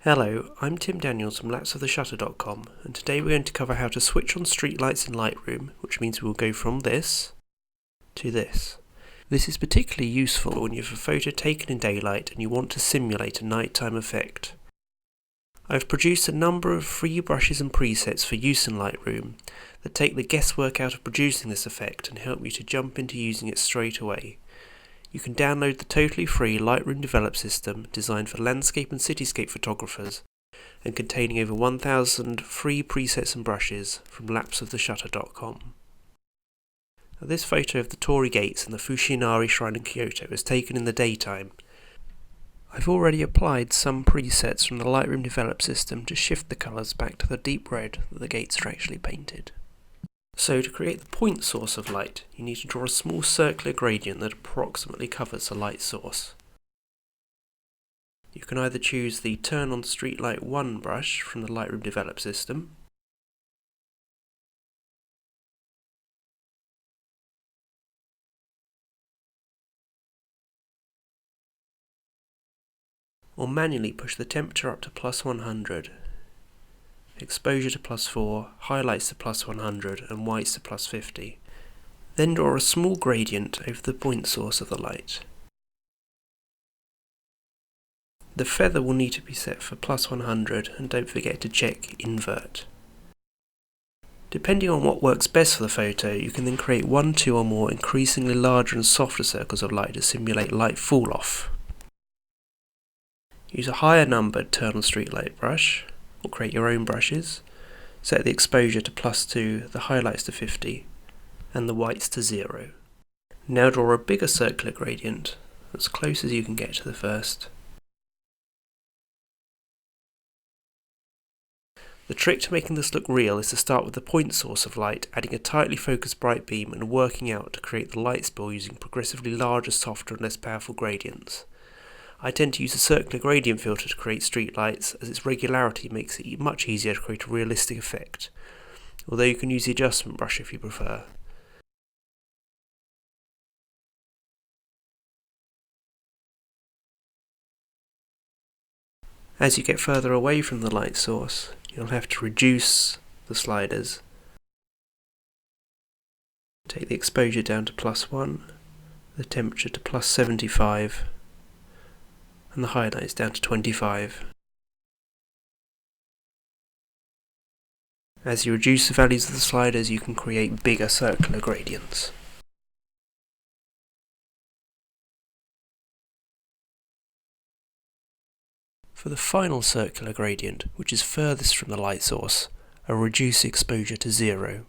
Hello, I'm Tim Daniels from lapseoftheshutter.com, and today we're going to cover how to switch on Streetlights in Lightroom, which means we'll go from this to this. This is particularly useful when you have a photo taken in daylight and you want to simulate a nighttime effect. I've produced a number of free brushes and presets for use in Lightroom that take the guesswork out of producing this effect and help you to jump into using it straight away. You can download the totally free Lightroom Develop System designed for landscape and cityscape photographers and containing over 1,000 free presets and brushes from lapseoftheshutter.com. Now, this photo of the Torii Gates and the Fushinari Shrine in Kyoto is taken in the daytime. I've already applied some presets from the Lightroom Develop System to shift the colours back to the deep red that the gates are actually painted. So to create the point source of light, you need to draw a small circular gradient that approximately covers the light source. You can either choose the Turn on Streetlight 1 brush from the Lightroom Develop System, or manually push the temperature up to +100, exposure to +4, highlights to +100 and whites to +50. Then draw a small gradient over the point source of the light. The feather will need to be set for +100 and don't forget to check invert. Depending on what works best for the photo, you can then create 1, 2 or more increasingly larger and softer circles of light to simulate light fall off. Use a higher numbered Turn on Streetlight brush, or create your own brushes. Set the exposure to +2, the highlights to 50, and the whites to 0. Now draw a bigger circular gradient, as close as you can get to the first. The trick to making this look real is to start with the point source of light, adding a tightly focused bright beam and working out to create the light spill using progressively larger, softer and less powerful gradients. I tend to use a circular gradient filter to create streetlights, as its regularity makes it much easier to create a realistic effect, although you can use the adjustment brush if you prefer. As you get further away from the light source, you'll have to reduce the sliders. Take the exposure down to +1, the temperature to +75, and the highlights down to 25. As you reduce the values of the sliders, you can create bigger circular gradients. For the final circular gradient, which is furthest from the light source, I'll reduce the exposure to 0.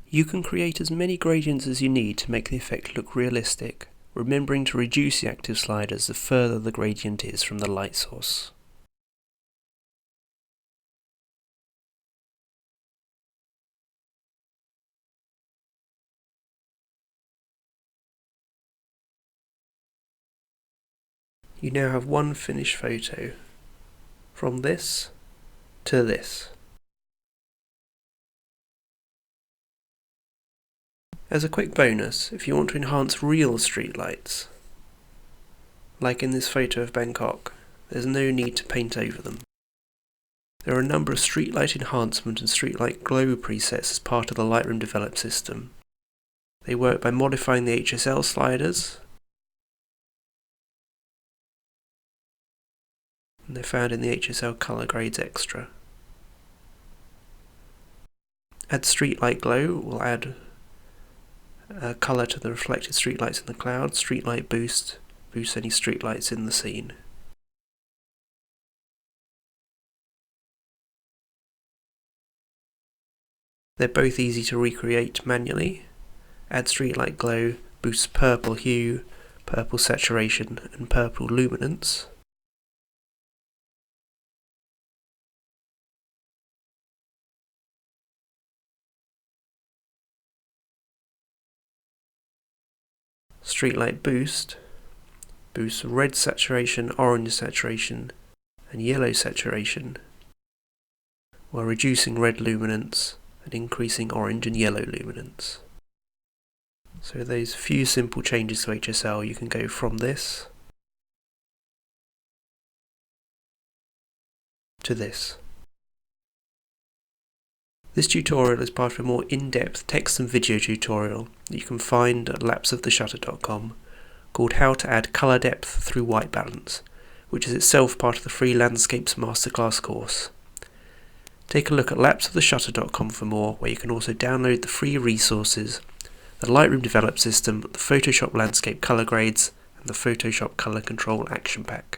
You can create as many gradients as you need to make the effect look realistic, remembering to reduce the active sliders the further the gradient is from the light source. You now have one finished photo, from this to this. As a quick bonus, if you want to enhance real streetlights, like in this photo of Bangkok, there's no need to paint over them. There are a number of streetlight enhancement and streetlight glow presets as part of the Lightroom Develop System. They work by modifying the HSL sliders, and they're found in the HSL Color Grades Extra. Add Streetlight Glow will add colour to the reflected streetlights in the cloud. Streetlight Boost boosts any streetlights in the scene. They're both easy to recreate manually. Add Streetlight Glow boosts purple hue, purple saturation and purple luminance. Streetlight Boost boosts red saturation, orange saturation and yellow saturation, while reducing red luminance and increasing orange and yellow luminance. So those few simple changes to HSL, you can go from this to this. This tutorial is part of a more in-depth text and video tutorial that you can find at lapseoftheshutter.com called How to Add Colour Depth Through White Balance, which is itself part of the free Landscapes Masterclass course. Take a look at lapseoftheshutter.com for more, where you can also download the free resources, the Lightroom Develop System, the Photoshop Landscape Colour Grades, and the Photoshop Colour Control Action Pack.